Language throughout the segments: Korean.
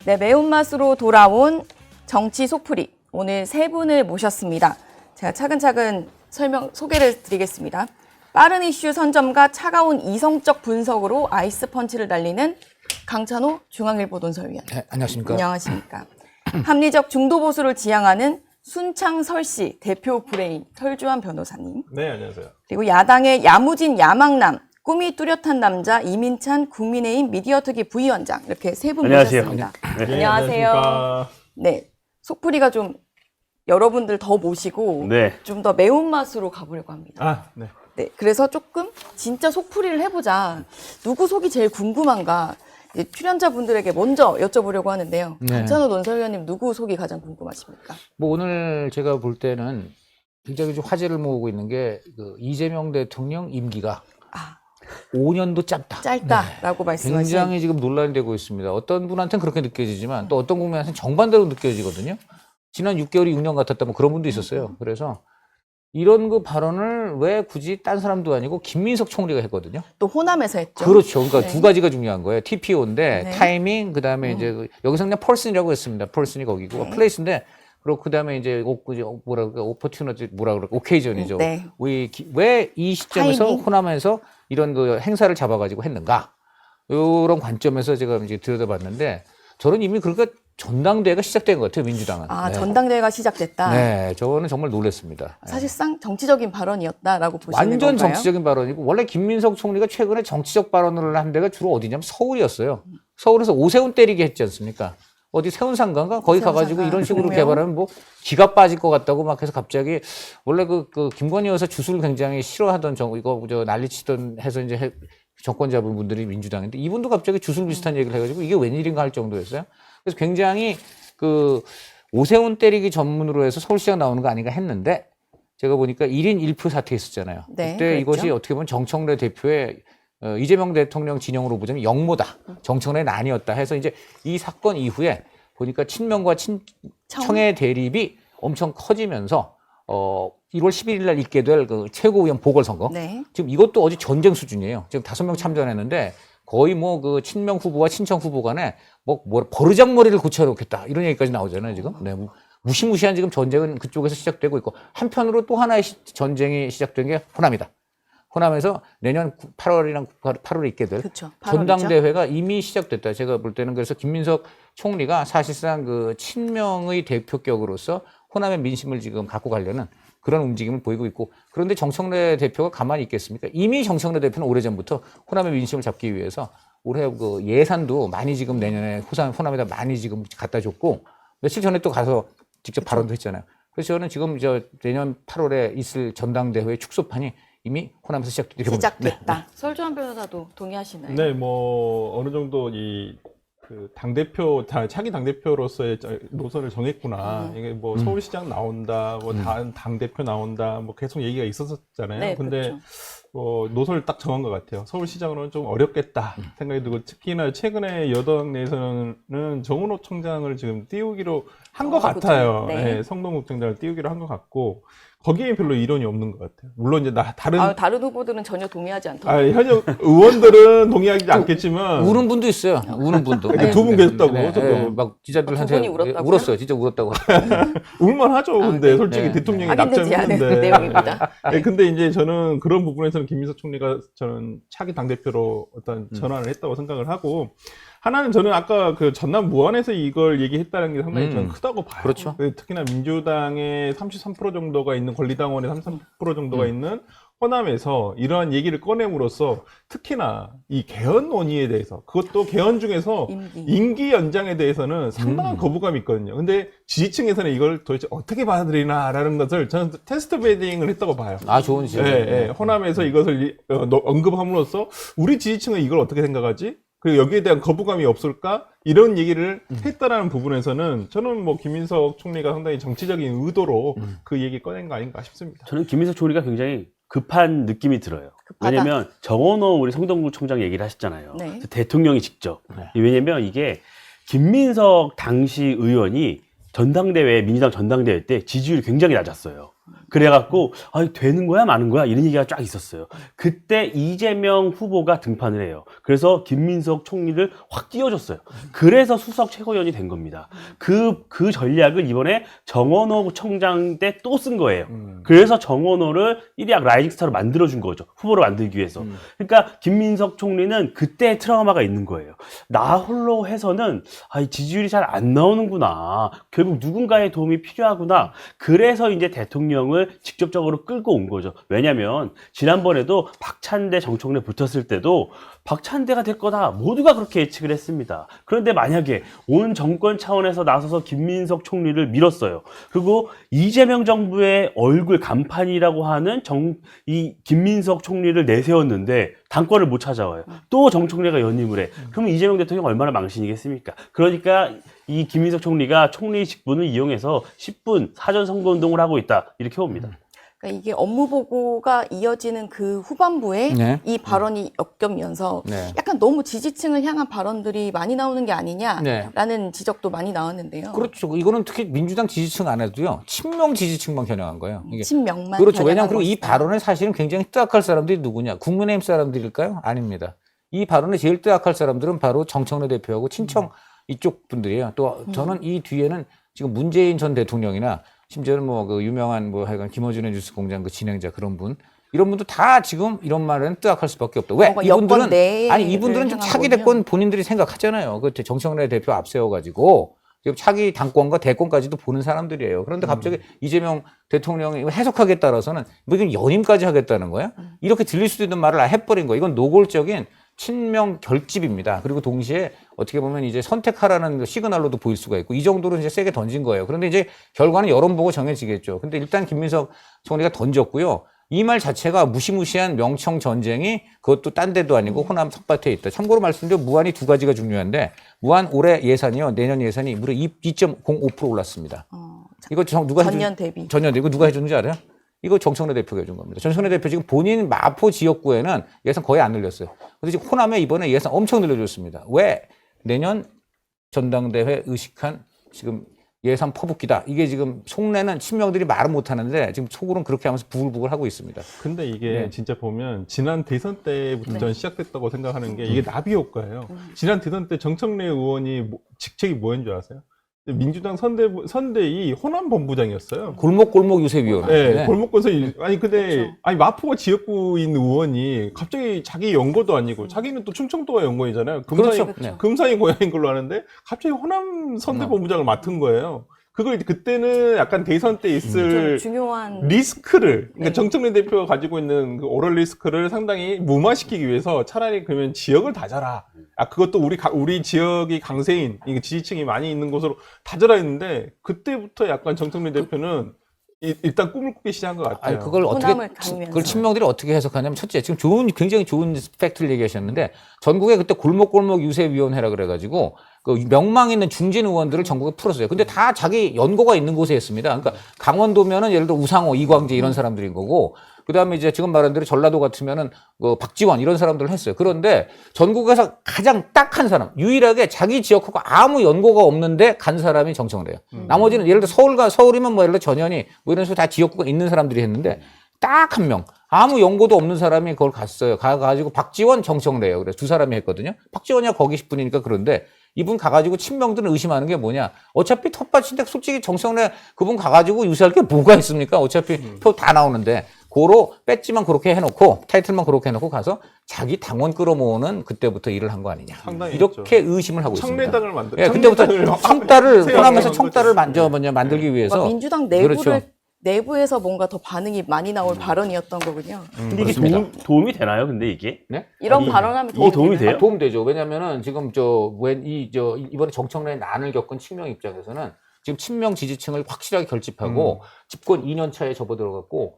네, 매운맛으로 돌아온 정치 속풀이. 오늘 세 분을 모셨습니다. 제가 차근차근 소개를 드리겠습니다. 빠른 이슈 선점과 차가운 이성적 분석으로 아이스 펀치를 날리는 강찬호 중앙일보 논설위원. 네, 안녕하십니까. 안녕하십니까. 합리적 중도 보수를 지향하는 순창설씨 대표 브레인 설주환 변호사님. 네, 안녕하세요. 그리고 야당의 야무진 야망남, 꿈이 뚜렷한 남자 이민찬 국민의힘 미디어특위 부위원장. 이렇게 세 분 모셨습니다. 네, 안녕하세요. 안녕하십니까. 네, 속풀이가 좀 여러분들 더 모시고 네. 좀 더 매운맛으로 가보려고 합니다. 아, 네. 네, 그래서 조금 진짜 속풀이를 해보자. 누구 속이 제일 궁금한가? 이제 출연자분들에게 먼저 여쭤보려고 하는데요. 네. 강찬호 논설위원님 누구 속이 가장 궁금하십니까? 뭐 오늘 제가 볼 때는 굉장히 좀 화제를 모으고 있는 게 그 이재명 대통령 임기가 5년도 짧다. 짧다라고 말씀하신. 굉장히 지금 논란이 되고 있습니다. 어떤 분한테는 그렇게 느껴지지만 또 어떤 국민한테는 정반대로 느껴지거든요. 지난 6개월이 6년 같았다면 그런 분도 있었어요. 그래서 이런 그 발언을 왜 굳이 딴 사람도 아니고 김민석 총리가 했거든요. 또 호남에서 했죠. 그렇죠. 그러니까 네. 두 가지가 중요한 거예요. TPO인데 네. 타이밍, 그다음에 이제 여기서 그냥 펄슨이라고 했습니다. 펄슨이 거기고 네. 플레이스인데 그리고 그다음에 이제 뭐라 그럴까 오퍼튜너티 뭐라 그럴까 오케이전이죠. 네. 왜 이 시점에서 타이밍? 호남에서 이런 그 행사를 잡아가지고 했는가? 이런 관점에서 제가 이제 들여다봤는데 저는 이미 그러니까 전당대회가 시작된 것 같아요. 민주당은. 아, 네. 전당대회가 시작됐다. 네, 저는 정말 놀랐습니다. 사실상 정치적인 발언이었다라고 보시는 완전 건가요? 정치적인 발언이고 원래 김민석 총리가 최근에 정치적 발언을 한 데가 주로 어디냐면 서울이었어요. 서울에서 오세훈 때리게 했지 않습니까? 어디 세운상가인가? 거기 세운상가, 가가지고 이런 식으로 공명. 개발하면 뭐 기가 빠질 것 같다고 막 해서 갑자기 원래 그 김건희 여사 주술 굉장히 싫어하던 이거 저 난리치던 해서 이제 정권 잡은 분들이 민주당인데 이분도 갑자기 주술 비슷한 얘기를 해가지고 이게 웬일인가 할 정도였어요. 그래서 굉장히 그 오세훈 때리기 전문으로 해서 서울시장 나오는 거 아닌가 했는데 제가 보니까 1인 1표 사태 있었잖아요. 네, 그때 그랬죠. 이것이 어떻게 보면 정청래 대표의 이재명 대통령 진영으로 보자면 역모다. 정청래는 아니었다 해서 이제 이 사건 이후에 보니까 친명과 청의 대립이 엄청 커지면서 1월 11일 날 있게 될 그 최고위원 보궐선거. 네. 지금 이것도 어제 전쟁 수준이에요. 지금 5명 참전했는데 거의 뭐 그 친명 후보와 친청 후보 간에 뭐 버르장머리를 고쳐놓겠다 이런 얘기까지 나오잖아요 지금. 네, 무시무시한 지금 전쟁은 그쪽에서 시작되고 있고 한편으로 또 하나의 전쟁이 시작된 게 호남이다. 호남에서 내년 8월이랑 8월에 있게 될 그쵸, 8월이죠. 전당대회가 이미 시작됐다. 제가 볼 때는 그래서 김민석 총리가 사실상 그 친명의 대표격으로서 호남의 민심을 지금 갖고 가려는 그런 움직임을 보이고 있고 그런데 정청래 대표가 가만히 있겠습니까? 이미 정청래 대표는 오래전부터 호남의 민심을 잡기 위해서 올해 그 예산도 많이 지금 내년에 호남에다 많이 지금 갖다 줬고 며칠 전에 또 가서 직접 발언도 했잖아요. 그래서 저는 지금 내년 8월에 있을 전당대회 축소판이 이미 호남에서 시작됐다. 네. 설주환 변호사도 동의하시나요? 네, 뭐 어느 정도 그 당대표, 차기 당대표로서의 노선을 정했구나. 이게 뭐 서울시장 나온다, 뭐 다음 당대표 나온다, 뭐 계속 얘기가 있었잖아요. 네, 근데 그렇죠. 노선을 딱 정한 것 같아요. 서울시장으로는 좀 어렵겠다 생각이 들고 특히나 최근에 여당 내에서는 정은호 총장을 지금 띄우기로 한 것 그렇죠. 같아요. 네. 네, 성동국 총장을 띄우기로 한 것 같고 거기에 별로 이론이 없는 것 같아요. 물론 이제 다른 후보들은 전혀 동의하지 않더라고요. 현역 의원들은 동의하지 않겠지만 우는 분도 있어요. 우는 분도. 네, 두분 계셨다고. 막 기자들한테 두 분이 울었다고요? 울었어요. 진짜 울었다고. 울만하죠. 근데 네, 솔직히 네, 대통령이 확인되지 않은 낙점했는데. 내용입니다. 네, 근데 이제 저는 그런 부분에서는 김민석 총리가 저는 차기 당대표로 어떤 전환을 했다고 생각을 하고 하나는 저는 아까 그 전남 무안에서 이걸 얘기했다는 게 상당히 저는 크다고 봐요. 그렇죠. 특히나 민주당의 33% 정도가 있는 권리당원의 33% 정도가 있는 호남에서 이러한 얘기를 꺼냄으로써 특히나 이 개헌 논의에 대해서 그것도 개헌 중에서 임기 연장에 대해서는 상당한 거부감이 있거든요. 근데 지지층에서는 이걸 도대체 어떻게 받아들이나라는 것을 저는 테스트 베딩을 했다고 봐요. 아, 좋은 지적. 네, 호남에서 이것을 언급함으로써 우리 지지층은 이걸 어떻게 생각하지? 그리고 여기에 대한 거부감이 없을까? 이런 얘기를 했다라는 부분에서는 저는 뭐 김민석 총리가 상당히 정치적인 의도로 그 얘기 꺼낸 거 아닌가 싶습니다. 저는 김민석 총리가 굉장히 급한 느낌이 들어요. 급하다. 왜냐면 정원호 우리 성동구 총장 얘기를 하셨잖아요. 네. 그래서 대통령이 직접. 네. 왜냐면 이게 김민석 당시 의원이 민주당 전당대회 때 지지율이 굉장히 낮았어요. 그래갖고 되는 거야 마는 거야 이런 얘기가 쫙 있었어요. 그때 이재명 후보가 등판을 해요. 그래서 김민석 총리를 확 띄워줬어요. 그래서 수석 최고위원이 된 겁니다. 그 전략을 이번에 정원호 청장 때 또 쓴 거예요. 그래서 정원호를 1위 라이징 스타로 만들어준 거죠. 후보로 만들기 위해서. 그러니까 김민석 총리는 그때 트라우마가 있는 거예요. 나 홀로 해서는 지지율이 잘 안 나오는구나. 결국 누군가의 도움이 필요하구나. 그래서 이제 대통령을 직접적으로 끌고 온 거죠. 왜냐면 지난번에도 박찬대 정청래 붙었을 때도 박찬대가 될 거다. 모두가 그렇게 예측을 했습니다. 그런데 만약에 온 정권 차원에서 나서서 김민석 총리를 밀었어요. 그리고 이재명 정부의 얼굴 간판이라고 하는 이 김민석 총리를 내세웠는데 당권을 못 찾아와요. 또 정청래가 연임을 해. 그러면 이재명 대통령 얼마나 망신이겠습니까? 그러니까 이 김민석 총리가 총리 직분을 이용해서 10분 사전 선거운동을 하고 있다. 이렇게 봅니다. 그러니까 이게 업무 보고가 이어지는 그 후반부에 네. 이 발언이 엮이면서 네. 약간 너무 지지층을 향한 발언들이 많이 나오는 게 아니냐라는 지적도 많이 나왔는데요. 그렇죠. 이거는 특히 민주당 지지층 안에도요. 친명 지지층만 겨냥한 거예요. 이게. 친명만 그렇죠. 겨냥한 왜냐하면 그리고 이 것이다. 발언을 사실은 굉장히 뜨악할 사람들이 누구냐? 국민의힘 사람들일까요? 아닙니다. 이 발언에 제일 뜨악할 사람들은 바로 정청래 대표하고 친청 이쪽 분들이에요. 또 저는 이 뒤에는 지금 문재인 전 대통령이나 심지어는 뭐 그 유명한 뭐 하여간 김어준의 뉴스 공장 그 진행자 그런 분 이런 분도 다 지금 이런 말은 뜨악할 수밖에 없다. 왜? 뭔가 여권 이분들은 내를 아니 이분들은 좀 향한 차기 거면. 대권 본인들이 생각하잖아요. 그 정청래 대표 앞세워 가지고 지금 차기 당권과 대권까지도 보는 사람들이에요. 그런데 갑자기 이재명 대통령이 해석하기에 따라서는 뭐 이건 연임까지 하겠다는 거야? 이렇게 들릴 수도 있는 말을 해버린 거예요. 이건 노골적인 친명 결집입니다. 그리고 동시에 어떻게 보면 이제 선택하라는 시그널로도 보일 수가 있고 이 정도로 이제 세게 던진 거예요. 그런데 이제 결과는 여론 보고 정해지겠죠. 근데 일단 김민석 총리가 던졌고요. 이 말 자체가 무시무시한 명청 전쟁이 그것도 딴 데도 아니고 호남 텃밭에 있다. 참고로 말씀드리면 무한이 두 가지가 중요한데 무한 올해 예산이요. 내년 예산이 무려 2.05% 올랐습니다. 이거 누가 전년 대비. 전년 대비. 이거 누가 해주는지 알아요? 이거 정청래 대표가 해준 겁니다. 정청래 대표 지금 본인 마포 지역구에는 예산 거의 안 늘렸어요. 근데 지금 호남에 이번에 예산 엄청 늘려줬습니다. 왜? 내년 전당대회 의식한 지금 예산 퍼붓기다. 이게 지금 속내는 친명들이 말은 못하는데 지금 속으로는 그렇게 하면서 부글부글 하고 있습니다. 근데 이게 네. 진짜 보면 지난 대선 때부터 전 시작됐다고 생각하는 게 이게 나비 효과예요. 지난 대선 때 정청래 의원이 직책이 뭐였는 줄 아세요? 민주당 선대위 호남 본부장이었어요. 골목골목 유세위원회. 네, 골목건서 아니 근데 그렇죠. 아니 마포가 지역구인 의원이 갑자기 자기 연고도 아니고 자기는 또 충청도가 연고이잖아요. 금산이 그렇죠. 네. 금산이 고향인 걸로 아는데 갑자기 호남 선대본부장을 맡은 거예요. 그걸 그때는 약간 대선 때 있을 좀 중요한 리스크를 그러니까 네. 정청래 대표가 가지고 있는 그 오럴 리스크를 상당히 무마시키기 위해서 차라리 그러면 지역을 다져라. 그것도 우리 지역이 강세인 이게 지지층이 많이 있는 곳으로 다져라 했는데 그때부터 약간 정청래 대표는 일단 꿈을 꾸기 시작한 것 같아요. 아니 그걸 어떻게 호남을 가누면서. 그걸 친명들이 어떻게 해석하냐면 첫째 지금 굉장히 좋은 팩트를 얘기하셨는데 전국에 그때 골목골목 유세위원회라 그래가지고 그 명망 있는 중진 의원들을 전국에 풀었어요. 근데 다 자기 연고가 있는 곳에 했습니다. 그러니까 강원도면은 예를 들어 우상호, 이광재 이런 사람들인 거고. 그다음에 이제 지금 말한 대로 전라도 같으면은 박지원 이런 사람들을 했어요. 그런데 전국에서 가장 딱 한 사람, 유일하게 자기 지역하고 아무 연고가 없는데 간 사람이 정청래예요. 나머지는 예를 들어 서울이면 뭐 예를 들어 전현희 뭐 이런 식으로 다 지역구가 있는 사람들이 했는데 딱 한 명, 아무 연고도 없는 사람이 그걸 갔어요. 가가지고 박지원, 정청래예요. 그래서 두 사람이 했거든요. 박지원이야 거기 10분이니까 그런데 이분 가가지고 친명들은 의심하는 게 뭐냐? 어차피 텃밭인데 솔직히 정청래 그분 가가지고 유세할 게 뭐가 있습니까? 어차피 표 다 나오는데. 고로 배지만 그렇게 해놓고 타이틀만 그렇게 해놓고 가서 자기 당원 끌어모으는 그때부터 일을 한 거 아니냐 상당히 이렇게 의심을 하고 있습니다. 청래당을 만들. 예, 그때부터 청따를 세워서 호남에서 만든 청따를 거죠. 만들기 위해서 뭔가 민주당 내부를 그렇죠. 내부에서 뭔가 더 반응이 많이 나올 발언이었던 거군요. 근데 이게 그렇습니다. 도움이 되나요? 근데 이게? 네? 이런 아니, 발언하면 이게 도움이 되나요? 돼요? 도움되죠. 왜냐면은 지금 이번에 정청래의 난을 겪은 친명 입장에서는 지금 친명 지지층을 확실하게 결집하고 집권 2년 차에 접어들어갔고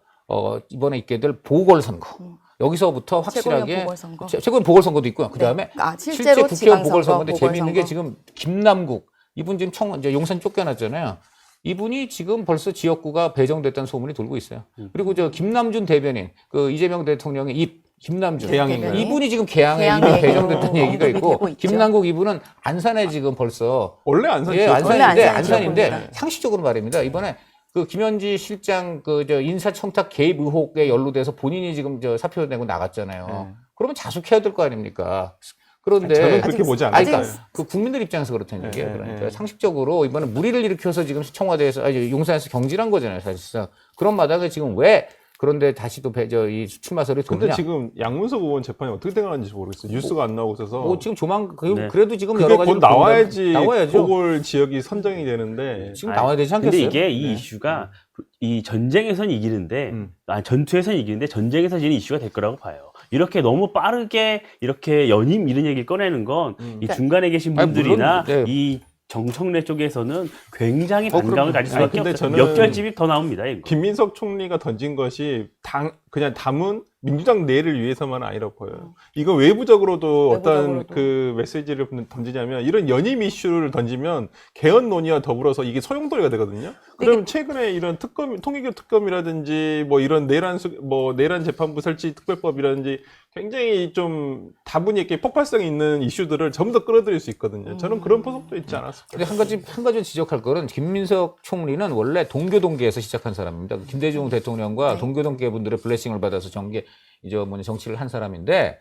이번에 있게 될 보궐선거. 여기서부터 확실하게 최고위원 보궐선거. 최고위원 보궐선거도 있고요. 그다음에 실제로 실제 국회의원 지방선거, 보궐선거인데 재미있는 게 보궐선거. 지금 김남국 이분 지금 이제 용산 쫓겨났잖아요. 이분이 지금 벌써 지역구가 배정됐다는 소문이 돌고 있어요. 그리고 김남준 대변인 그 이재명 대통령의 김남준 개항인가요? 이분이 지금 개항에 개항에 이미 배정됐다는 얘기가 언급이 있고 되고 있죠. 김남국 이분은 안산에 지금 벌써 원래 안산 예, 지역. 안산인데 안산이죠. 상식적으로 말입니다. 이번에 그 김현지 실장 인사청탁 개입 의혹에 연루돼서 본인이 지금 사표 내고 나갔잖아요. 네. 그러면 자숙해야 될 거 아닙니까? 그런데 저는 그렇게 보지 않았어요. 그러니까 그 국민들 입장에서 그렇다는 얘기예요. 네, 그러니까 네. 상식적으로 이번에 무리를 일으켜서 지금 청와대에서 용산에서 경질한 거잖아요. 사실상 그런 마당에 지금 왜 그런데 다시 또 이 출마설이 근데 도느냐? 지금 양문석 의원 재판이 어떻게 돼가는지 모르겠어요. 뉴스가 안 나오고 있어서. 뭐 지금 네. 그래도 지금 그게 여러 가지 곧 나와야지 나와야죠. 보궐 지역이 선정이 되는데. 지금 나와야 되지 않겠어요? 근데 이게 이 네. 이슈가 이 전쟁에선 이기는데, 음. 전투에선 이기는데 전쟁에서 지는 이슈가 될 거라고 봐요. 이렇게 너무 빠르게 이렇게 연임 이런 얘기를 꺼내는 건 이 중간에 계신 아니, 분들이나 물론, 네. 이 정청래 쪽에서는 굉장히 반감을 그럼요. 가질 아니, 수밖에 근데 없어요. 저는 역결집이 더 나옵니다. 이거. 김민석 총리가 던진 것이 그냥 담은 민주당 내를 위해서만 아니라고 보여요. 이거 외부적으로도 어떤 외부적으로도. 그 메시지를 던지냐면 이런 연임 이슈를 던지면 개헌 논의와 더불어서 이게 소용돌이가 되거든요. 그러면 최근에 이런 통일교 특검이라든지 뭐 이런 내란 재판부 설치 특별법이라든지 굉장히 좀 다분히 이렇게 폭발성 있는 이슈들을 전부 다 끌어들일 수 있거든요. 저는 그런 포석도 있지 않았을까. 근데 한 가지 지적할 거는 김민석 총리는 원래 동교동계에서 시작한 사람입니다. 김대중 대통령과 네. 동교동계 분들의 블레싱을 받아서 정치를 한 사람인데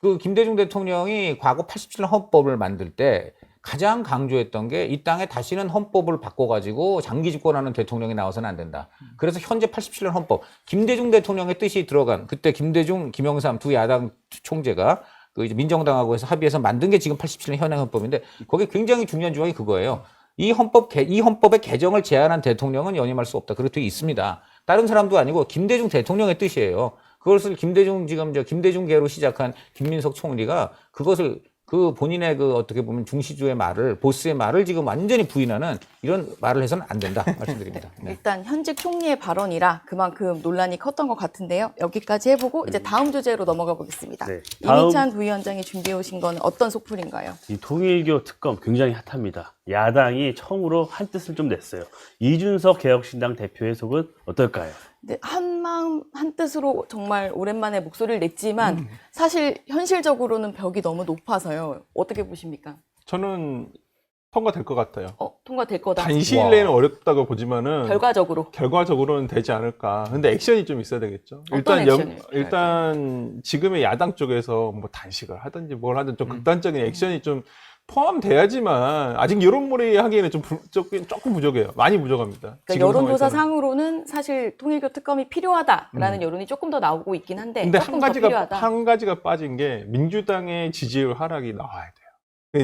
그 김대중 대통령이 과거 87년 헌법을 만들 때 가장 강조했던 게 이 땅에 다시는 헌법을 바꿔가지고 장기 집권하는 대통령이 나와서는 안 된다. 그래서 현재 87년 헌법, 김대중 대통령의 뜻이 들어간 그때 김대중, 김영삼 두 야당 총재가 그 이제 민정당하고 해서 합의해서 만든 게 지금 87년 현행 헌법인데 거기에 굉장히 중요한 조항이 그거예요. 이 헌법의 개정을 제안한 대통령은 연임할 수 없다. 그렇게 돼 있습니다. 다른 사람도 아니고 김대중 대통령의 뜻이에요. 그것을 김대중계로 시작한 김민석 총리가 그것을 그 본인의 어떻게 보면 중시주의 말을, 보스의 말을 지금 완전히 부인하는 이런 말을 해서는 안 된다 말씀드립니다. 네. 일단 현직 총리의 발언이라 그만큼 논란이 컸던 것 같은데요. 여기까지 해보고 이제 다음 주제로 넘어가 보겠습니다. 네, 다음- 이미찬 부위원장이 준비해 오신 건 어떤 속풀인가요? 이 통일교 특검 굉장히 핫합니다. 야당이 처음으로 한 뜻을 좀 냈어요. 이준석 개혁신당 대표의 속은 어떨까요? 네, 한마음 한뜻으로 정말 오랜만에 목소리를 냈지만 사실 현실적으로는 벽이 너무 높아서요. 어떻게 보십니까? 저는 통과될 것 같아요. 통과될 거다. 단시일 내에는 어렵다고 보지만은 결과적으로는 되지 않을까. 근데 액션이 좀 있어야 되겠죠. 어떤 액션이 일단 지금의 야당 쪽에서 뭐 단식을 하든지 뭘 하든 좀 극단적인 음. 액션이 좀 포함돼야지만 아직 여론몰이 하기에는 조금 부족해요. 많이 부족합니다. 그러니까 지금 여론조사 상황에서는. 상으로는 사실 통일교 특검이 필요하다라는 여론이 조금 더 나오고 있긴 한데 근데 조금 더 필요하다. 한 가지가 빠진 게 민주당의 지지율 하락이 나와야 돼요.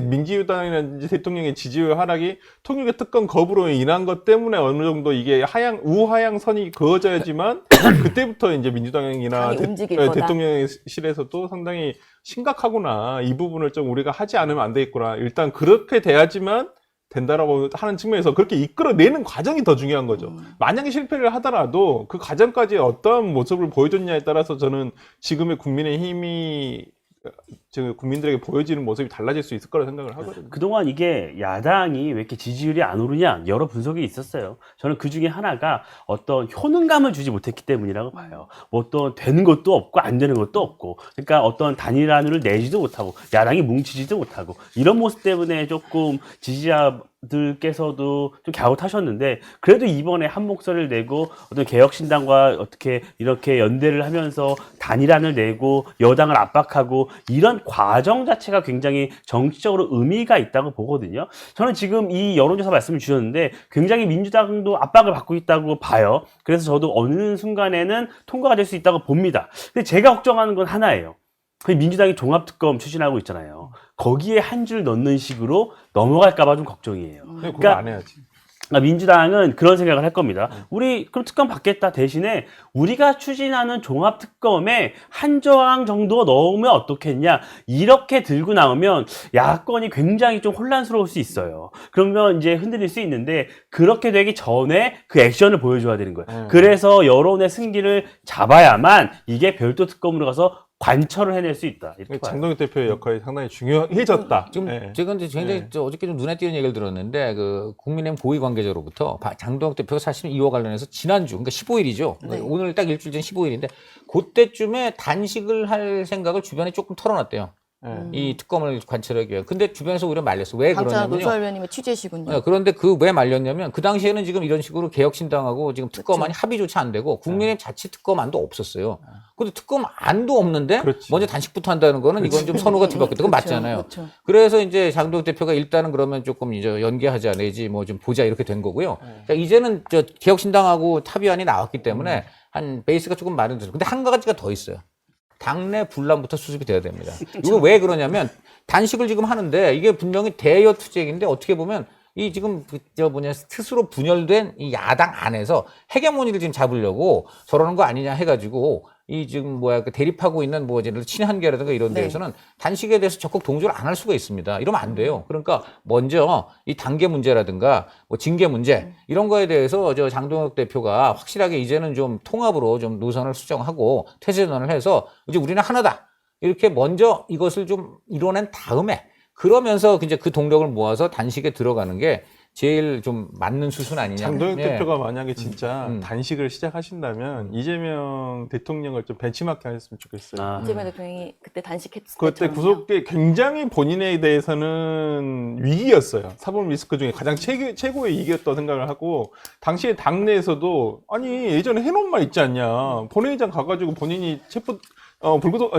민주당이나 대통령의 지지율 하락이 통일교 특검 거부로 인한 것 때문에 어느 정도 이게 우하향 선이 그어져야지만 그때부터 이제 민주당이나 당이 움직일 거다. 대통령실에서도 상당히 심각하구나. 이 부분을 좀 우리가 하지 않으면 안 되겠구나. 일단 그렇게 돼야지만 된다라고 하는 측면에서 그렇게 이끌어내는 과정이 더 중요한 거죠. 만약에 실패를 하더라도 그 과정까지 어떤 모습을 보여줬냐에 따라서 저는 지금의 국민의힘이 국민들에게 보여지는 모습이 달라질 수 있을 거라 생각을 하거든요. 그동안 이게 야당이 왜 이렇게 지지율이 안 오르냐 여러 분석이 있었어요. 저는 그 중에 하나가 어떤 효능감을 주지 못했기 때문이라고 봐요. 뭐 어떤 되는 것도 없고 안 되는 것도 없고, 그러니까 어떤 단일안을 내지도 못하고 야당이 뭉치지도 못하고 이런 모습 때문에 조금 지지자들께서도 좀 갸웃하셨는데, 그래도 이번에 한 목소리를 내고 어떤 개혁신당과 어떻게 이렇게 연대를 하면서 단일안을 내고 여당을 압박하고 이런 과정 자체가 굉장히 정치적으로 의미가 있다고 보거든요. 저는 지금 이 여론조사 말씀을 주셨는데 굉장히 민주당도 압박을 받고 있다고 봐요. 그래서 저도 어느 순간에는 통과가 될 수 있다고 봅니다. 근데 제가 걱정하는 건 하나예요. 민주당이 종합특검 추진하고 있잖아요. 거기에 한 줄 넣는 식으로 넘어갈까봐 좀 걱정이에요. 근데 그거 안 해야지. 그러니까 민주당은 그런 생각을 할 겁니다. 우리 그럼 특검 받겠다 대신에 우리가 추진하는 종합특검에 한 조항 정도 넣으면 어떻겠냐, 이렇게 들고 나오면 야권이 굉장히 좀 혼란스러울 수 있어요. 그러면 이제 흔들릴 수 있는데 그렇게 되기 전에 그 액션을 보여줘야 되는 거예요. 그래서 여론의 승기를 잡아야만 이게 별도 특검으로 가서 관철을 해낼 수 있다. 이렇게 봐요. 장동혁 대표의 역할이 상당히 중요해졌다. 지금 네. 제가 이제 굉장히 어저께 좀 눈에 띄는 얘기를 들었는데 그 국민의힘 고위 관계자로부터 장동혁 대표가 사실 이와 관련해서 지난주, 그러니까 15일이죠. 네. 오늘 딱 일주일 전 15일인데 그때쯤에 단식을 할 생각을 주변에 조금 털어놨대요. 이 특검을 관철하기 위해. 근데 주변에서 오히려 말렸어. 왜 강찬 그러냐면요. 노설위원님의 취재시군요. 네, 그런데 그 왜 말렸냐면 그 당시에는 지금 이런 식으로 개혁신당하고 지금 특검안이 그렇죠. 합의조차 안 되고 국민의힘 자체 특검안도 없었어요. 근데 특검안도 없는데 그렇지. 먼저 단식부터 한다는 거는 이건 좀 선호가 뒤바뀌었다. 그건 그렇죠. 맞잖아요. 그렇죠. 그래서 이제 장동혁 대표가 일단은 그러면 조금 이제 연기하자 내지 뭐 좀 보자 이렇게 된 거고요. 자, 이제는 저 개혁신당하고 합의안이 나왔기 때문에 한 베이스가 조금 마련돼서. 근데 한 가지가 더 있어요. 당내 분란부터 수습이 돼야 됩니다. 이거 왜 그러냐면 단식을 지금 하는데 이게 분명히 대여 투쟁인데 어떻게 보면 이 지금 스스로 분열된 이 야당 안에서 헤게모니를 지금 잡으려고 저러는 거 아니냐 해가지고 이 지금 대립하고 있는 뭐 예를 들어 친한계라든가 이런 네. 데에서는 단식에 대해서 적극 동조를 안 할 수가 있습니다. 이러면 안 돼요. 그러니까 먼저 이 단계 문제라든가 뭐 징계 문제 이런 거에 대해서 저 장동혁 대표가 확실하게 이제는 좀 통합으로 좀 노선을 수정하고 태세전환을 해서 이제 우리는 하나다. 이렇게 먼저 이것을 좀 이뤄낸 다음에 그러면서 이제 그 동력을 모아서 단식에 들어가는 게 제일 좀 맞는 수순 아니냐. 장동혁 예. 대표가 만약에 진짜 단식을 시작하신다면 이재명 대통령을 좀 벤치마킹 하셨으면 좋겠어요. 아, 이재명 대통령이 그때 단식했을 그때 때처럼요. 구속에 굉장히 본인에 대해서는 위기였어요. 사법 리스크 중에 가장 최고의 위기였다고 생각을 하고 당시에 당내에서도 아니 예전에 해놓은 말 있지 않냐. 본회의장 가가지고 본인이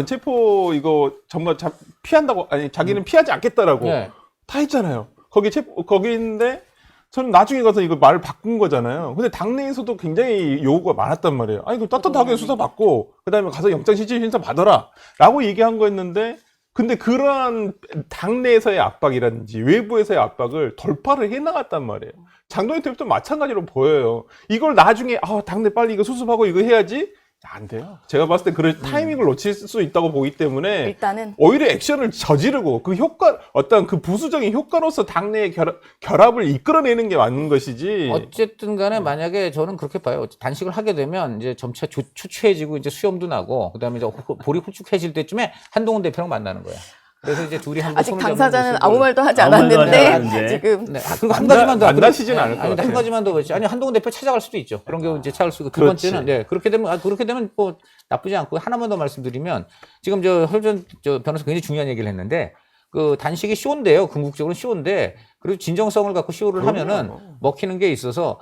체포 이거 정말 피한다고 아니 자기는 피하지 않겠다라고 네. 다 했잖아요. 거기 있는데 저는 나중에 가서 이거 말을 바꾼 거잖아요. 근데 당내에서도 굉장히 요구가 많았단 말이에요. 아니, 그 떳떳하게 수사받고, 그 다음에 가서 영장실질심사 받아라. 라고 얘기한 거였는데, 근데 그러한 당내에서의 압박이라든지 외부에서의 압박을 돌파를 해나갔단 말이에요. 장동혁 대표도 마찬가지로 보여요. 이걸 나중에, 당내 빨리 이거 수습하고 이거 해야지? 안 돼요. 제가 봤을 때 그럴 타이밍을 놓칠 수 있다고 보기 때문에 일단은 오히려 액션을 저지르고 그 효과, 어떤 그 부수적인 효과로서 당내의 결합을 이끌어내는 게 맞는 것이지. 어쨌든 간에 만약에 저는 그렇게 봐요. 단식을 하게 되면 이제 점차 초췌해지고 이제 수염도 나고 그다음에 이제 볼이 훌쭉해질 때쯤에 한동훈 대표랑 만나는 거야. 그래서 이제 둘이 한번 아직 손을 잡는 당사자는 모습을- 아무 말도 하지 아무 말도 하지 않았는데 않았는데. 지금 네. 그리고 한 가지만 더 만나시진 그래- 않을 것 아니, 같아요. 한 가지만 더 아니 한동훈 대표 찾아갈 수도 있죠. 그런 경우 이제 찾아갈 수 있고 두 그렇지. 번째는 네, 그렇게 되면 뭐 나쁘지 않고 하나만 더 말씀드리면 지금 저 헐전 변호사 굉장히 중요한 얘기를 했는데 그 단식이 쇼인데요. 궁극적으로 쇼인데 그리고 진정성을 갖고 쇼를 하면은 먹히는 게 있어서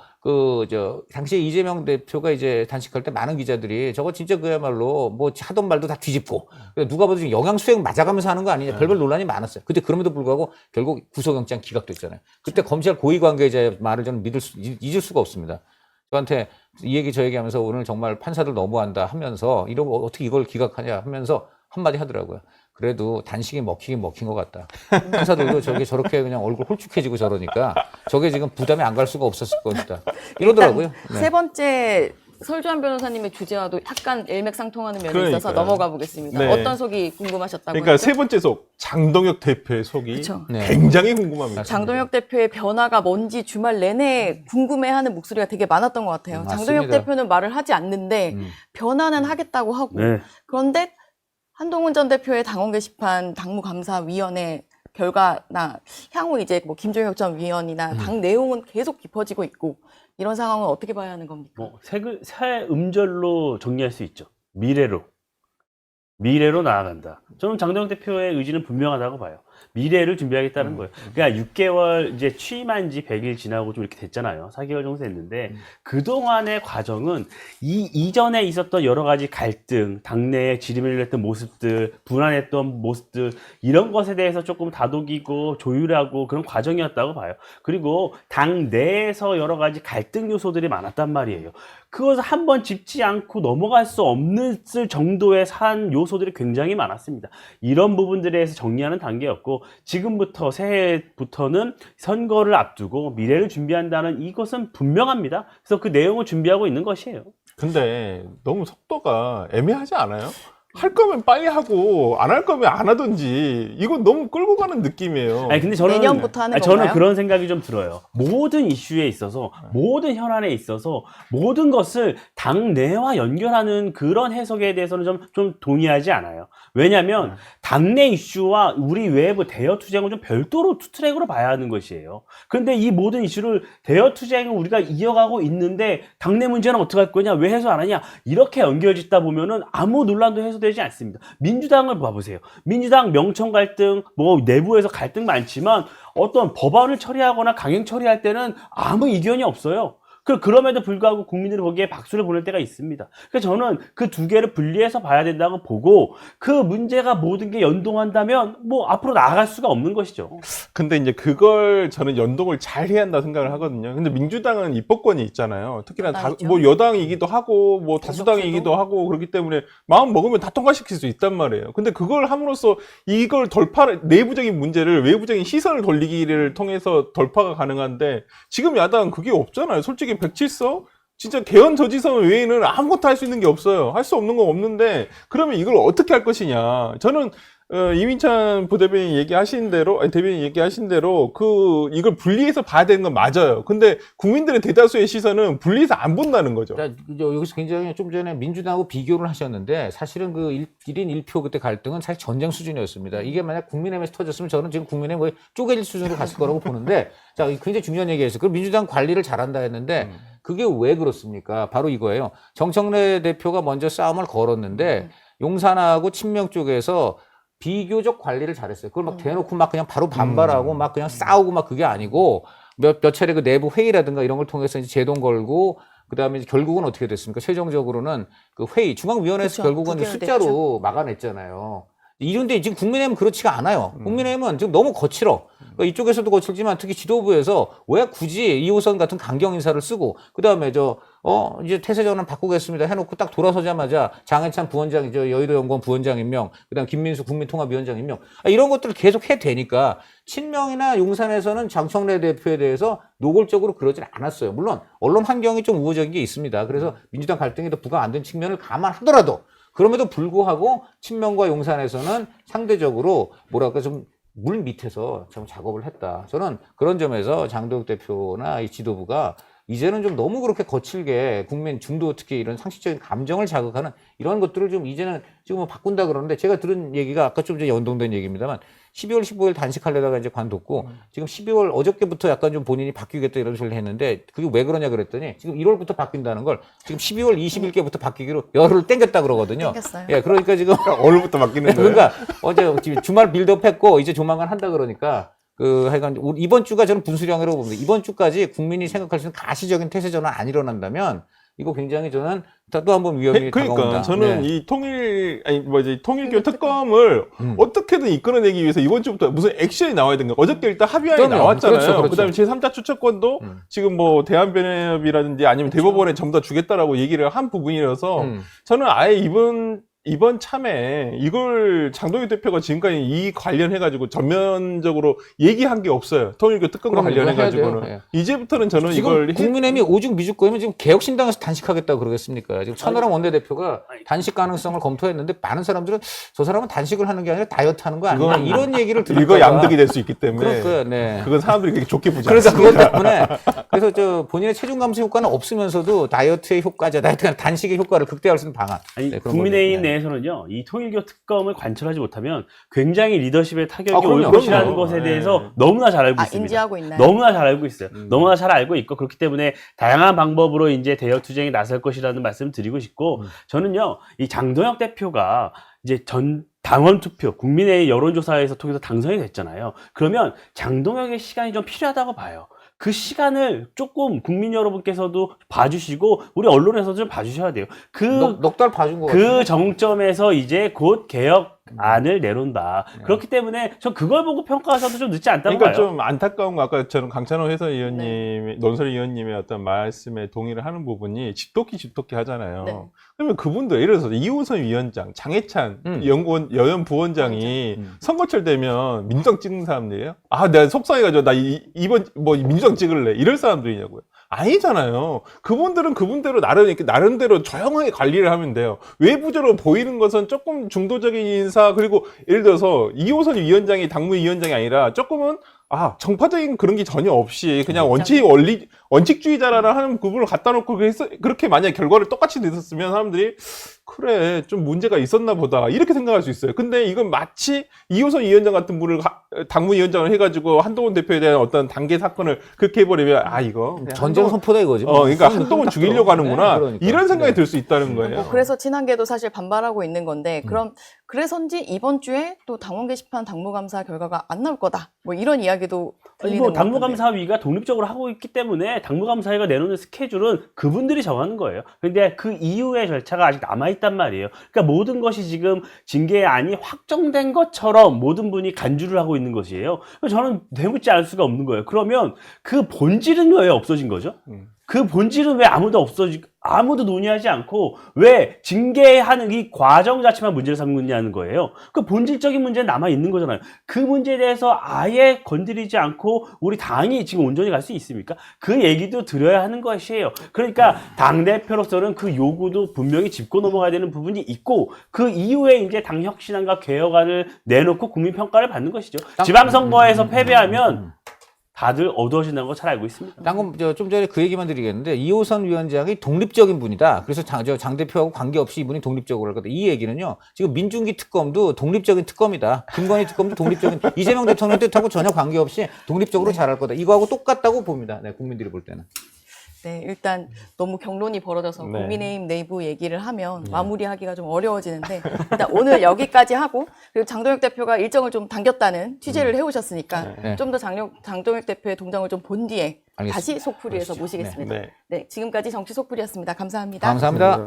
당시에 이재명 대표가 이제 단식할 때 많은 기자들이 저거 진짜 그야말로 뭐 하던 말도 다 뒤집고 누가 봐도 지금 영양수행 맞아가면서 하는 거 아니냐 별별 논란이 많았어요. 근데 그럼에도 불구하고 결국 구속영장 기각됐잖아요. 그때 검찰 고위 관계자의 말을 저는 잊을 수가 없습니다. 저한테 이 얘기 저 얘기하면서 오늘 정말 판사들 너무한다 하면서 어떻게 이걸 기각하냐 하면서 한마디 하더라고요. 그래도 단식이 먹히긴 먹힌 것 같다. 판사들도 저렇게 그냥 얼굴 홀쭉해지고 저러니까 저게 지금 부담이 안 갈 수가 없었을 것이다. 이러더라고요. 일단 세 번째 설주한 변호사님의 주제와도 약간 일맥상통하는 면이 있어서 그러니까요. 넘어가 보겠습니다. 네. 어떤 속이 궁금하셨다고요? 그러니까 세 번째 속, 장동혁 대표의 속이 그쵸. 네. 굉장히 궁금합니다. 장동혁 대표의 변화가 뭔지 주말 내내 궁금해하는 목소리가 되게 많았던 것 같아요. 맞습니다. 장동혁 대표는 말을 하지 않는데 변화는 하겠다고 하고 네. 그런데 한동훈 전 대표의 당원 게시판 당무감사위원회 결과나 향후 이제 뭐 김종혁 전 위원이나 당 내용은 계속 깊어지고 있고 이런 상황은 어떻게 봐야 하는 겁니까? 새 음절로 정리할 수 있죠. 미래로 나아간다. 저는 장동혁 대표의 의지는 분명하다고 봐요. 미래를 준비하겠다는 거예요. 그러니까 6개월 이제 취임한 지 100일 지나고 좀 이렇게 됐잖아요. 4개월 정도 됐는데 그동안의 과정은 이전에 있었던 여러 가지 갈등, 당내에 지리멸렬했던 모습들, 불안했던 모습들 이런 것에 대해서 조금 다독이고 조율하고 그런 과정이었다고 봐요. 그리고 당 내에서 여러 가지 갈등 요소들이 많았단 말이에요. 그것을 한번 짚지 않고 넘어갈 수 없는 정도의 산 요소들이 굉장히 많았습니다. 이런 부분들에 대해서 정리하는 단계였고 지금부터 새해부터는 선거를 앞두고 미래를 준비한다는 이것은 분명합니다. 그래서 그 내용을 준비하고 있는 것이에요. 근데 너무 속도가 애매하지 않아요? 할 거면 빨리 하고 안 할 거면 안 하든지 이건 너무 끌고 가는 느낌이에요. 아니 근데 저는 내년부터 하는 저는 건가요? 그런 생각이 좀 들어요. 모든 이슈에 있어서 모든 현안에 있어서 모든 것을 당내와 연결하는 그런 해석에 대해서는 좀 동의하지 않아요. 왜냐하면 당내 이슈와 우리 외부 대여 투쟁은 좀 별도로 투트랙으로 봐야 하는 것이에요. 그런데 이 모든 이슈를 대여 투쟁을 우리가 이어가고 있는데 당내 문제는 어떻게 할 거냐, 왜 해소 안 하냐 이렇게 연결짓다 보면은 아무 논란도 해소될 해소되지 않습니다. 민주당을 봐보세요. 민주당 명청 갈등, 뭐 내부에서 갈등 많지만 어떤 법안을 처리하거나 강행 처리할 때는 아무 이견이 없어요. 그럼에도 불구하고 국민들이 거기에 박수를 보낼 때가 있습니다. 그래서 저는 그 두 개를 분리해서 봐야 된다고 보고 그 문제가 모든 게 연동한다면 뭐 앞으로 나아갈 수가 없는 것이죠. 근데 이제 그걸 저는 연동을 잘 해야 한다 생각을 하거든요. 근데 민주당은 입법권이 있잖아요. 특히나 여당이죠. 뭐 여당이기도 하고 뭐 다수당이기도 하고 그렇기 때문에 마음 먹으면 다 통과시킬 수 있단 말이에요. 근데 그걸 함으로써 이걸 내부적인 문제를 외부적인 시선을 돌리기를 통해서 돌파가 가능한데 지금 야당은 그게 없잖아요. 솔직히 107석 진짜 개헌 저지선 외에는 아무것도 할 수 있는 게 없어요. 할 수 없는 건 없는데 그러면 이걸 어떻게 할 것이냐. 저는 이민찬 부대변인 얘기하신 대로, 대변인 얘기하신 대로, 이걸 분리해서 봐야 되는 건 맞아요. 근데 국민들의 대다수의 시선은 분리해서 안 본다는 거죠. 여기서 굉장히 좀 전에 민주당하고 비교를 하셨는데 사실은 그 1인 1표 그때 갈등은 사실 전쟁 수준이었습니다. 이게 만약 국민의힘에서 터졌으면 저는 지금 국민의힘 거의 쪼개질 수준으로 갔을 거라고 보는데 자, 굉장히 중요한 얘기였어요. 그럼 민주당 관리를 잘한다 했는데 그게 왜 그렇습니까? 바로 이거예요. 정청래 대표가 먼저 싸움을 걸었는데 용산하고 친명 쪽에서 비교적 관리를 잘했어요. 그걸 막 대놓고 막 그냥 바로 반발하고 막 그냥 싸우고 막 그게 아니고 몇 차례 그 내부 회의라든가 이런 걸 통해서 이제 제동 걸고 그다음에 이제 결국은 어떻게 됐습니까? 최종적으로는 그 회의 중앙위원회에서 그렇죠. 결국은 부결됐죠. 숫자로 막아냈잖아요. 이런데 지금 국민의힘은 그렇지가 않아요. 국민의힘은 지금 너무 거칠어. 그러니까 이쪽에서도 거칠지만 특히 지도부에서 왜 굳이 2호선 같은 강경 인사를 쓰고 그다음에 이제 태세전환 바꾸겠습니다 해놓고 딱 돌아서자마자 장해찬 부원장이죠. 여의도연구원 부원장 임명, 그다음 김민수 국민통합위원장 임명. 이런 것들을 계속 해야 되니까 친명이나 용산에서는 장청래 대표에 대해서 노골적으로 그러진 않았어요. 물론 언론 환경이 좀 우호적인 게 있습니다. 그래서 민주당 갈등이 더 부각 안 된 측면을 감안하더라도 그럼에도 불구하고 친명과 용산에서는 상대적으로 뭐랄까 좀 물 밑에서 좀 작업을 했다. 저는 그런 점에서 장도혁 대표나 이 지도부가 이제는 좀 너무 그렇게 거칠게 국민 중도 특히 이런 상식적인 감정을 자극하는 이런 것들을 좀 이제는 지금 뭐 바꾼다 그러는데 제가 들은 얘기가 아까 좀 전에 연동된 얘기입니다만 12월 15일 단식하려다가 이제 관뒀고 지금 12월 어저께부터 약간 좀 본인이 바뀌겠다 이런 소리를 했는데 그게 왜 그러냐 그랬더니 지금 1월부터 바뀐다는 걸 지금 12월 20일께부터 바뀌기로 열흘 땡겼다 그러거든요. 땡겼어요. 예, 그러니까 지금 오늘부터 바뀌는 거예요. 그러니까 어제 주말 빌드업 했고 이제 조만간 한다 그러니까 하여간 이번 주가 저는 분수령이라고 봅니다. 이번 주까지 국민이 생각할 수 있는 가시적인 태세 전환 안 일어난다면 이거 굉장히 저는 또 한 번 위험이 그러니까 다가온다. 저는 네. 이 통일교 특검을 어떻게든 이끌어내기 위해서 이번 주부터 무슨 액션이 나와야 되는 거예요. 어저께 일단 합의안이 그럼요. 나왔잖아요. 그렇죠, 그렇죠. 그다음에 제3자 추천권도 지금 뭐 대한변협이라든지 아니면 대법원에 전부 다 주겠다라고 얘기를 한 부분이라서 저는 아예 이번 참에 이걸 장동혁 대표가 지금까지 이 관련해가지고 전면적으로 얘기한 게 없어요. 통일교 특검과 그럼요. 이거 해야 관련해가지고는. 돼요. 이제부터는 저는 지금 이걸 국민의힘이 오죽 미죽거리면 지금 개혁신당에서 단식하겠다고 그러겠습니까? 지금 천하람 원내대표가 단식 가능성을 검토했는데 많은 사람들은 저 사람은 단식을 하는 게 아니라 다이어트 하는 거 아니냐 이런 얘기를 이거 들을까 봐. 양득이 될 수 있기 때문에 그러니까 네. 그건 사람들이 그렇게 좋게 보지 그러니까 않습니다. 그것 때문에 그래서 본인의 체중 감소 효과는 없으면서도 다이어트의 효과죠. 다이어트 단식의 효과를 극대화할 수 있는 방안. 아니, 네, 그런 국민의힘 거죠. 네. 내에서는요, 이 통일교 특검을 관철하지 못하면 굉장히 리더십에 타격이 그럼요, 올 것이라는 그럼요. 것에 네. 대해서 너무나 잘 알고 있습니다. 인지하고 있나요? 너무나 잘 알고 있어요. 너무나 잘 알고 있고, 그렇기 때문에 다양한 방법으로 이제 대여 투쟁에 나설 것이라는 말씀을 드리고 싶고, 저는요, 이 장동혁 대표가 이제 당원 투표, 국민의 여론조사에서 통해서 당선이 됐잖아요. 그러면 장동혁의 시간이 좀 필요하다고 봐요. 그 시간을 조금 국민 여러분께서도 봐주시고 우리 언론에서도 좀 봐주셔야 돼요. 넉 달 봐준 거 그 같아요. 정점에서 이제 곧 개혁안을 내놓는다. 그렇기 때문에 전 그걸 보고 평가하셔도 좀 늦지 않다고 그러니까 봐요. 좀 안타까운 거 아까 저는 강찬호 해설위원님, 논설위원님의 어떤 말씀에 동의를 하는 부분이 집토끼 하잖아요. 네. 그러면 그분들 예를 들어서 이호선 위원장, 장해찬 여연 부원장이 선거철 되면 민주당 찍는 사람들이에요? 아, 내가 속상해가지고 나 이번 뭐 민주당 찍을래 이럴 사람들이냐고요? 아니잖아요. 그분들은 그분대로 나름대로 조용하게 관리를 하면 돼요. 외부적으로 보이는 것은 조금 중도적인 인사 그리고 예를 들어서 이호선 위원장이 당무위원장이 아니라 조금은 정파적인 그런 게 전혀 없이 그냥 원칙주의자라는 하는 부분을 갖다 놓고 그렇게 만약 결과를 똑같이 내셨으면 사람들이 그래 좀 문제가 있었나 보다 이렇게 생각할 수 있어요. 근데 이건 마치 이호선 위원장 같은 분을 당무위원장을 해가지고 한동훈 대표에 대한 어떤 단계 사건을 그렇게 해버리면 이거 그냥 전쟁 선포다 이거지. 그러니까 한동훈 죽이려고 하는구나 그러니까. 이런 생각이 들 수 있다는 거예요. 그래서 친한계도 사실 반발하고 있는 건데 그럼 그래서인지 이번 주에 또 당원 게시판 당무감사 결과가 안 나올 거다. 뭐 이런 이야기도 들리는 것 같은데. 당무감사위가 독립적으로 하고 있기 때문에 당무감사위가 내놓는 스케줄은 그분들이 정하는 거예요. 근데 그 이후의 절차가 아직 남아있단 말이에요. 그러니까 모든 것이 지금 징계안이 확정된 것처럼 모든 분이 간주를 하고 있는 것이에요. 저는 되묻지 않을 수가 없는 거예요. 그러면 그 본질은 왜 없어진 거죠? 그 본질은 왜 아무도 논의하지 않고 왜 징계하는 이 과정 자체만 문제를 삼느냐는 거예요. 그 본질적인 문제는 남아 있는 거잖아요. 그 문제에 대해서 아예 건드리지 않고 우리 당이 지금 온전히 갈 수 있습니까? 그 얘기도 드려야 하는 것이에요. 그러니까 당대표로서는 그 요구도 분명히 짚고 넘어가야 되는 부분이 있고 그 이후에 이제 당 혁신안과 개혁안을 내놓고 국민 평가를 받는 것이죠. 지방선거에서 패배하면 다들 어두워진다는 거 잘 알고 있습니다. 방금 좀 전에 그 얘기만 드리겠는데 이호선 위원장이 독립적인 분이다. 그래서 장 대표하고 관계없이 이분이 독립적으로 할 거다. 이 얘기는요. 지금 민중기 특검도 독립적인 특검이다. 김건희 특검도 독립적인 이재명 대통령 뜻하고 전혀 관계없이 독립적으로 잘할 거다. 이거하고 똑같다고 봅니다. 네, 국민들이 볼 때는. 네, 일단 너무 경론이 벌어져서 네. 국민의힘 내부 얘기를 하면 마무리하기가 좀 어려워지는데 일단 오늘 여기까지 하고 그리고 장동혁 대표가 일정을 좀 당겼다는 취재를 해오셨으니까 네. 좀 더 장동혁 대표의 동장을 좀 본 뒤에 알겠습니다. 다시 속풀이에서 모시겠습니다. 네. 네, 지금까지 정치 속풀이였습니다. 감사합니다. 감사합니다.